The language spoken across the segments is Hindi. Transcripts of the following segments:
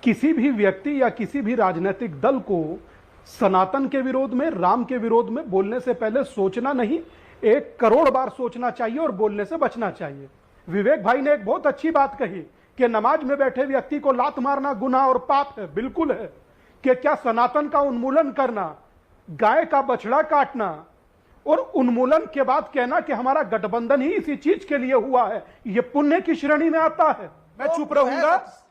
किसी भी व्यक्ति या किसी भी राजनीतिक दल को सनातन के विरोध में, राम के विरोध में बोलने से पहले सोचना नहीं, 1 करोड़ बार सोचना चाहिए और बोलने से बचना चाहिए। विवेक भाई ने एक बहुत अच्छी बात कही कि नमाज में बैठे व्यक्ति को लात मारना गुनाह और पाप है। बिल्कुल है। कि क्या सनातन का उन्मूलन करना, गाय का बछड़ा काटना और उन्मूलन के बाद कहना कि हमारा गठबंधन ही इसी चीज के लिए हुआ है, यह पुण्य की श्रेणी में आता है? मैं चुप रहूंगा?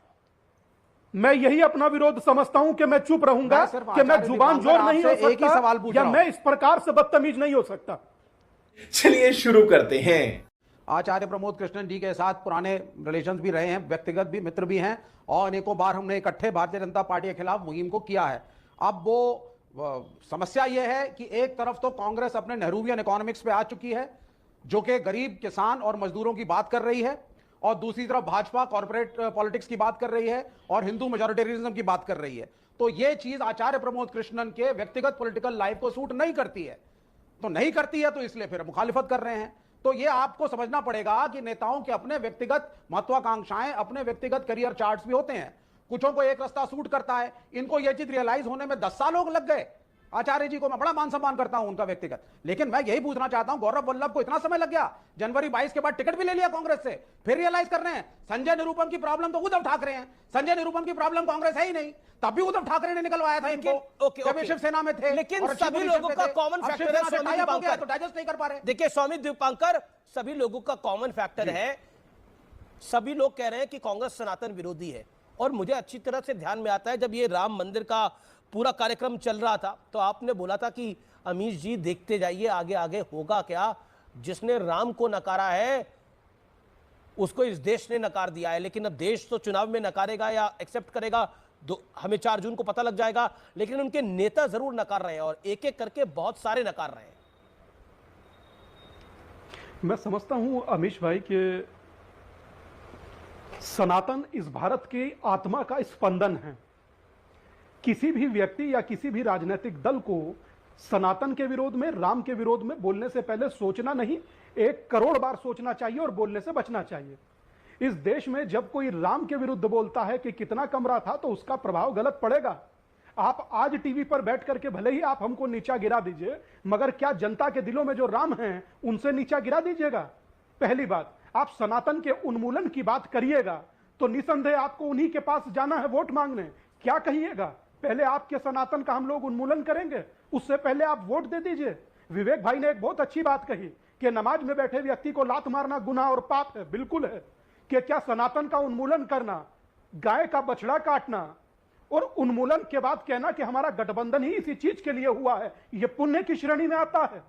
मैं यही अपना विरोध समझता हूं कि मैं चुप रहूंगा, कि मैं जुबान जोर नहीं हो सकता, एक ही सवाल पूछ रहा हूं, या मैं इस प्रकार से बदतमीज नहीं हो सकता। चलिए शुरू करते हैं। आचार्य प्रमोद कृष्णन जी के साथ पुराने रिलेशंस भी रहे हैं, व्यक्तिगत भी मित्र भी हैं, और अनेकों बार हमने इकट्ठे भारतीय जनता पार्टी के खिलाफ मुहिम को किया है। अब वो समस्या यह है कि एक तरफ तो कांग्रेस अपने नेहरूवियन इकोनॉमिक्स पे आ चुकी है, जो कि गरीब, किसान और मजदूरों की बात कर रही है, और दूसरी तरफ भाजपा कॉर्पोरेट पॉलिटिक्स की बात कर रही है और हिंदू मेजॉरिटेरिज्म की बात कर रही है। तो यह चीज आचार्य प्रमोद कृष्णन के व्यक्तिगत पॉलिटिकल लाइफ को सूट नहीं करती है, तो इसलिए फिर मुखालिफत कर रहे हैं। तो यह आपको समझना पड़ेगा कि नेताओं के अपने व्यक्तिगत महत्वाकांक्षाएं, अपने व्यक्तिगत करियर चार्ट्स भी होते हैं। कुछों को एक रास्ता सूट करता है, इनको यह चीज रियलाइज होने में 10 साल लग गए। आचार्य जी को मैं बड़ा मान सम्मान करता हूं उनका व्यक्तिगत, लेकिन मैं यही पूछना चाहता हूं, गौरव वल्लभ को इतना समय लग गया, जनवरी 22 के बाद टिकट भी ले लिया कांग्रेस से, फिर रियलाइज कर रहे हैं। संजय निरुपम की प्रॉब्लम तो उद्धव ठाकरे हैं, संजय निरुपम की प्रॉब्लम कांग्रेस है ही नहीं, तब भी उद्धव ठाकरे ने निकलवाया था इनको जब शिवसेना में थे। लेकिन सभी लोगों का कॉमन फैक्टर है स्वामी दीपांकर, तो डाइजेस्ट नहीं कर पा रहे। देखिए स्वामी दीपांकर, सभी लोगों का कॉमन फैक्टर है, सभी लोग कह रहे हैं कि कांग्रेस सनातन विरोधी है। और मुझे अच्छी तरह से ध्यान में आता है, जब ये राम मंदिर का पूरा कार्यक्रम चल रहा था तो आपने बोला था कि अमीश जी देखते जाइए आगे आगे होगा क्या। जिसने राम को नकारा है उसको इस देश ने नकार दिया है, लेकिन अब देश तो चुनाव में नकारेगा या एक्सेप्ट करेगा हमें 4 जून को पता लग जाएगा, लेकिन उनके नेता जरूर नकार रहे हैं और एक एक करके बहुत सारे नकार रहे हैं। मैं समझता हूं अमीश भाई कि सनातन इस भारत की आत्मा का स्पंदन है। किसी भी व्यक्ति या किसी भी राजनीतिक दल को सनातन के विरोध में, राम के विरोध में बोलने से पहले सोचना नहीं, 1 करोड़ बार सोचना चाहिए और बोलने से बचना चाहिए। इस देश में जब कोई राम के विरुद्ध बोलता है कि कितना कमरा था, तो उसका प्रभाव गलत पड़ेगा। आप आज टीवी पर बैठ करके भले ही आप हमको नीचा गिरा दीजिए, मगर क्या जनता के दिलों में जो राम हैं उनसे नीचा गिरा दीजिएगा? पहली बात, आप सनातन के उन्मूलन की बात करिएगा तो निसंदेह आपको उन्हीं के पास जाना है वोट मांगने। क्या कहिएगा? पहले आपके सनातन का हम लोग उन्मूलन करेंगे, उससे पहले आप वोट दे दीजिए। विवेक भाई ने एक बहुत अच्छी बात कही कि नमाज में बैठे व्यक्ति को लात मारना गुनाह और पाप है। बिल्कुल है। कि क्या सनातन का उन्मूलन करना, गाय का बछड़ा काटना और उन्मूलन के बाद कहना कि हमारा गठबंधन ही इसी चीज के लिए हुआ है, यह पुण्य की श्रेणी में आता है?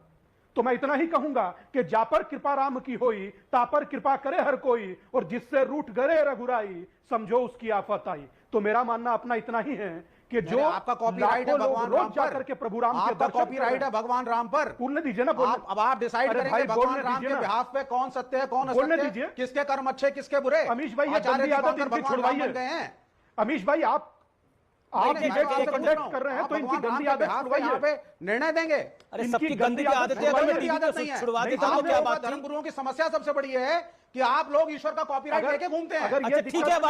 तो मैं इतना ही कहूंगा कि जा पर कृपा राम की होई, ता पर कृपा करे हर कोई, और जिससे रूठ गरे रघुराई, समझो उसकी आफत आई। तो मेरा मानना अपना इतना ही है कि जो आपका कॉपीराइट है भगवान राम पर, के प्रभु राम के आपका कॉपीराइट है भगवान राम पर, बोलने दीजिए ना। अब आप डिसाइड करेंगे भगवान राम के बिहाफ पे कौन सत्य है कौन असत्य है, किसके कर्म अच्छे किसके बुरे। अमीश भाई ये गंदी आदत इनकी छुड़वाइए। अमीश भाई आप कंडक्ट कर रहे हैं तो इनकी गंदी आदत छुड़वाइए, निर्णय देंगे। अरे सबकी गंदी आदत है, छुड़वा देता हूं। क्या बात? धर्म गुरुओं की समस्या सबसे बड़ी है कि आप लोग ईश्वर का कॉपीराइट लेके घूमते हैं। अच्छा ठीक है, अब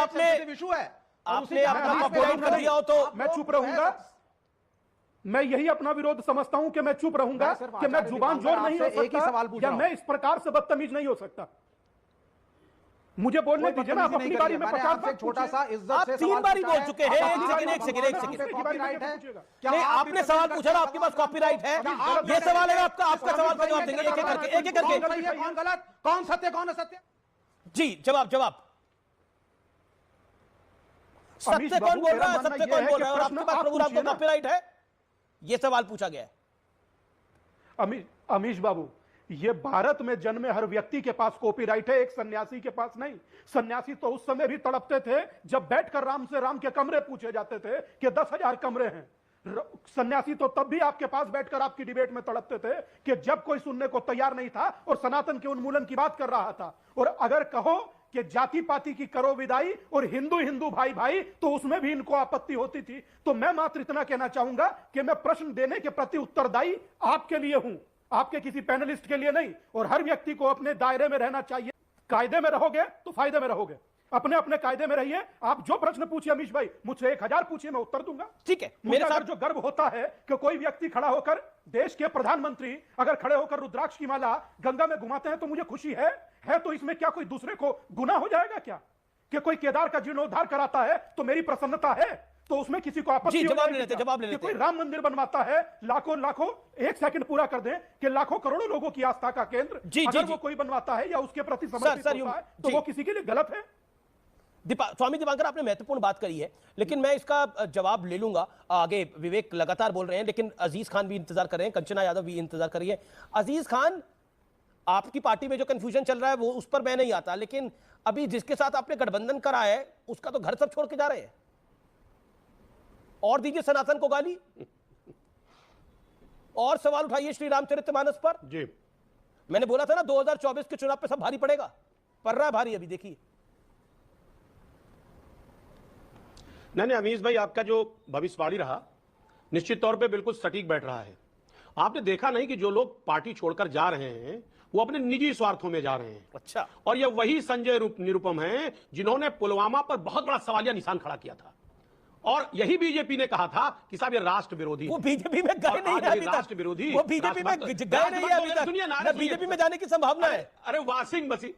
आपने अपना कॉपीराइट कर दिया हो तो मैं चुप रहूंगा? मैं यही अपना विरोध समझता हूं कि मैं चुप रहूंगा, कि मैं जुबान जोर नहीं हो सकता, या मैं इस प्रकार से बदतमीज नहीं हो सकता। मुझे बोलने दीजिए ना। अपनी बारी में 50 बार छोटा सा इज्जत आप 3 बार ही बोल चुके हैं। एक सेकंड नहीं, आपने सवाल पूछा ना, आपके पास कॉपीराइट है, ये सवाल है आपका सवाल का जवाब देंगे एक एक करके। कौन गलत, कौन सत्य, कौन असत्य? जी जवाब। सत्य कौन बोल रहा है, सत्य कौन बोल रहा है? और आपके पास प्रभु राम का कॉपीराइट है, ये सवाल पूछा गया है। अमीश बाबू, ये भारत में जन्मे हर व्यक्ति के पास कॉपीराइट है, एक सन्यासी के पास नहीं। सन्यासी तो उस समय भी तड़पते थे जब बैठकर राम से राम के कमरे पूछे जाते थे कि 10,000 कमरे हैं। सन्यासी तो तब भी आपके पास बैठकर आपकी डिबेट में तड़पते थे कि जब कोई सुनने को तैयार नहीं था और सनातन के उन्मूलन की बात कर रहा था। और अगर कहो कि जाति पाति की करो विदाई और हिंदू हिंदू भाई भाई, तो उसमें भी इनको आपत्ति होती थी। तो मैं मात्र इतना कहना चाहूंगा कि मैं प्रश्न देने के प्रति उत्तरदायी आपके लिए हूं, आपके किसी पैनलिस्ट के लिए नहीं। और हर व्यक्ति को अपने दायरे में रहना चाहिए। कायदे में रहोगे तो फायदे में रहोगे, अपने अपने कायदे में रहिए। आप जो प्रश्न पूछिए अमीश भाई, मुझसे 1000 पूछिए, मैं उत्तर दूंगा। ठीक है, मुझे मेरे अगर साथ जो गर्व होता है कि कोई व्यक्ति खड़ा होकर, देश के प्रधानमंत्री अगर खड़े होकर रुद्राक्ष की माला गंगा में घुमाते हैं तो मुझे खुशी है तो इसमें क्या कोई दूसरे को गुनाह हो जाएगा क्या? कि कोई केदार का जीर्णोद्धार कराता है तो मेरी प्रसन्नता है, तो उसमें किसी को आपत्ति जी, हो जवाब जाएगी ले लेते, क्या? जवाब ले कि लेते। कोई राम मंदिर बनवाता है, लाखों एक सेकंड पूरा कर दें कि लाखों करोड़ों लोगों की आस्था का केंद्र, जी, अगर जी, वो कोई बनवाता है या उसके प्रति समर्पित होता है तो जी। वो किसी के लिए गलत है? स्वामी दीपांकर, आपने महत्वपूर्ण बात करी है, लेकिन मैं इसका जवाब ले लूंगा। आगे विवेक लगातार बोल रहे हैं, लेकिन अजीज खान भी इंतजार कर रहे हैं, कंचना यादव भी इंतजार कर रही है। अजीज खान, आपकी पार्टी में जो कंफ्यूजन चल रहा है वो उस पर मैं नहीं आता, लेकिन अभी जिसके साथ आपने गठबंधन करा है उसका तो घर सब छोड़ के जा रहे हैं, और दीजिए सनातन को गाली, और सवाल उठाइए श्री रामचरितमानस पर। जी, मैंने बोला था ना 2024 के चुनाव पे सब भारी पड़ेगा, पड़ रहा है भारी, अभी देखिए। नहीं अमीश भाई, आपका जो भविष्यवाणी रहा निश्चित तौर पे बिल्कुल सटीक बैठ रहा है। आपने देखा नहीं कि जो लोग पार्टी छोड़कर जा रहे हैं वो अपने निजी स्वार्थों में जा रहे हैं। अच्छा, और ये वही संजय निरुपम हैं जिन्होंने पुलवामा पर बहुत बड़ा सवालिया निशान खड़ा किया था, और यही बीजेपी ने कहा था कि साहब ये राष्ट्र विरोधी वो है। बीजेपी में गए और नहीं आज है ये अभी तक। राष्ट्र विरोधी, वो बीजेपी में गए नहीं है अभी तक। सुनिए ना, ना बीजेपी में जाने की संभावना है। अरे वाशिंग मशीन,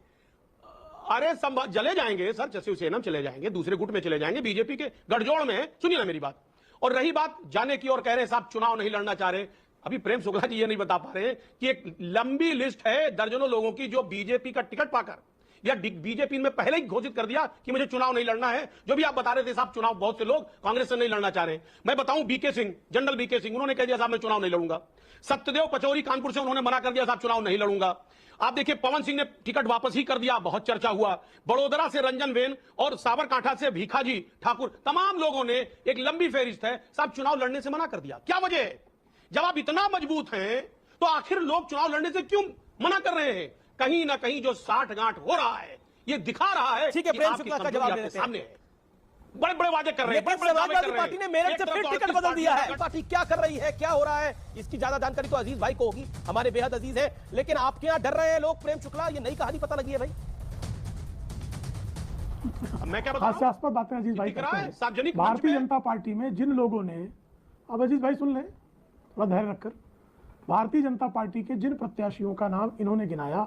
अरे चले जाएंगे सर, शिवसेना में चले जाएंगे, दूसरे गुट में चले जाएंगे, बीजेपी के गठजोड़ में है। सुनिए ना मेरी बात। और रही बात जाने की, और कह रहे साहब चुनाव नहीं लड़ना चाह रहे, अभी प्रेम शुक्ला जी ये नहीं बता पा रहे कि एक लंबी लिस्ट है दर्जनों लोगों की जो बीजेपी का टिकट पाकर या बीजेपी में पहले ही घोषित कर दिया कि मुझे चुनाव नहीं लड़ना है। जो भी आप बता रहे थे साहब, चुनाव बहुत से लोग कांग्रेस से नहीं लड़ना चाह रहे। मैं बताऊं, BK Singh, general BK Singh, उन्होंने कह दिया साहब मैं चुनाव नहीं लड़ूंगा। सत्यदेव पचौरी कानपुर से, उन्होंने मना कर दिया साहब चुनाव नहीं लड़ूंगा। आप देखिए पवन सिंह ने टिकट वापस ही कर दिया, बहुत चर्चा हुआ। बड़ोदरा से रंजन वेन और साबरकांठा से भीखाजी ठाकुर, तमाम लोगों ने, एक लंबी फेहरिस्त है, साहब चुनाव लड़ने से मना कर दिया। क्या वजह है? जब आप इतना मजबूत हैं तो आखिर लोग चुनाव लड़ने से क्यों मना कर रहे हैं? कहीं ना कहीं जो साठ गांठ हो रहा है ये दिखा रहा है। ठीक है, प्रेम शुक्ला का जवाब लेते हैं। सामने है, बड़े बड़े वादे कर रहे हैं, लेकिन बड़े बड़े दावे कर समाजवादी रहे पार्टी ने हैं। मेरठ से एक फिर तरफ टिकट तो बदल दिया है। 38 पार्टी क्या कर रही है, क्या हो रहा है, इसकी ज्यादा जानकारी तो अजीज भाई को होगी, हमारे बेहद अजीज है। लेकिन आपके यहाँ डर रहे हैं लोग, प्रेम शुक्ला, ये नई कहानी पता लगी है भाई। मैं क्या बताऊं? हास्यास्पद बातें अजीज भाई दिख रहा करते है हैं। सार्वजनिक मंच भारतीय पे। जनता पार्टी में जिन लोगों ने, अब अजीज भाई सुन लें थोड़ा धैर्य रखकर, भारतीय जनता पार्टी के जिन प्रत्याशियों का नाम इन्होंने गिनाया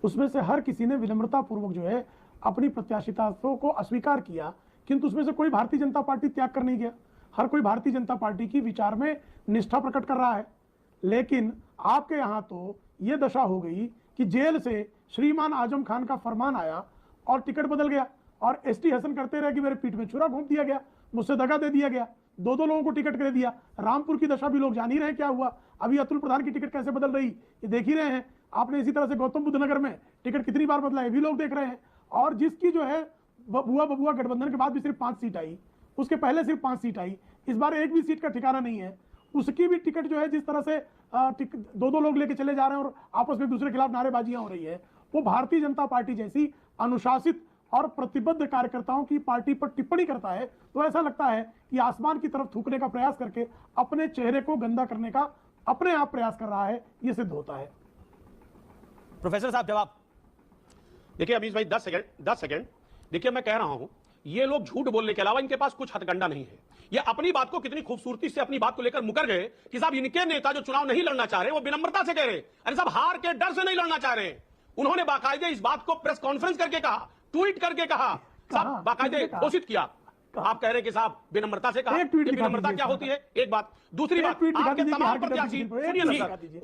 उसमें से हर किसी ने विनम्रता पूर्वक जो है अपनी प्रत्याशिता को अस्वीकार किया, किंतु उसमें से कोई भारतीय जनता पार्टी त्याग कर नहीं गया। हर कोई भारतीय जनता पार्टी की विचार में निष्ठा प्रकट कर रहा है। लेकिन आपके यहाँ तो ये दशा हो गई कि जेल से श्रीमान आजम खान का फरमान आया और टिकट बदल गया, और एसटी हसन करते रहे कि मेरे पीठ में छुरा घोंप दिया गया, मुझसे दगा दे दिया गया, दो लोगों को टिकट दे दिया। रामपुर की दशा भी लोग जान ही रहे क्या हुआ। अभी अतुल प्रधान की टिकट कैसे बदल रही ये देख ही रहे हैं। आपने इसी तरह से गौतम बुद्ध नगर में टिकट कितनी बार बदला है भी लोग देख रहे हैं। और जिसकी जो है बबुआ गठबंधन के बाद भी सिर्फ 5 सीट आई, उसके पहले सिर्फ 5 सीट आई, इस बार एक भी सीट का ठिकाना नहीं है। उसकी भी टिकट जो है जिस तरह से दो लोग लेके चले जा रहे हैं और आपस में एक दूसरे के खिलाफ नारेबाजियां हो रही है, वो भारतीय जनता पार्टी जैसी अनुशासित और प्रतिबद्ध कार्यकर्ताओं की पार्टी पर टिप्पणी करता है तो ऐसा लगता है कि आसमान की तरफ थूकने का प्रयास करके अपने चेहरे को गंदा करने का अपने आप प्रयास कर रहा है, यह सिद्ध होता है। प्रोफेसर साहब जवाब। देखिए अमीश भाई 10 सेकंड। देखिए मैं कह रहा हूं ये लोग झूठ बोलने के अलावा इनके पास कुछ हथकंडा नहीं है। ये अपनी बात को कितनी खूबसूरती से अपनी बात को लेकर मुकर गए कि साहब इनके नेता जो चुनाव नहीं लड़ना चाह रहे वो विनम्रता से कह रहे, अरे साहब हार के डर से नहीं लड़ना चाह रहे। उन्होंने बाकायदे इस बात को प्रेस कॉन्फ्रेंस करके कहा, ट्वीट करके कहा, साहब बाकायदे घोषित किया। आप कह रहे हैं कि साहब विनम्रता से कहा। एक ट्वीट विनम्रता क्या होती है? एक बात। दूसरी बात, आपके तमाम प्रत्याशी, सुनिए ना सर,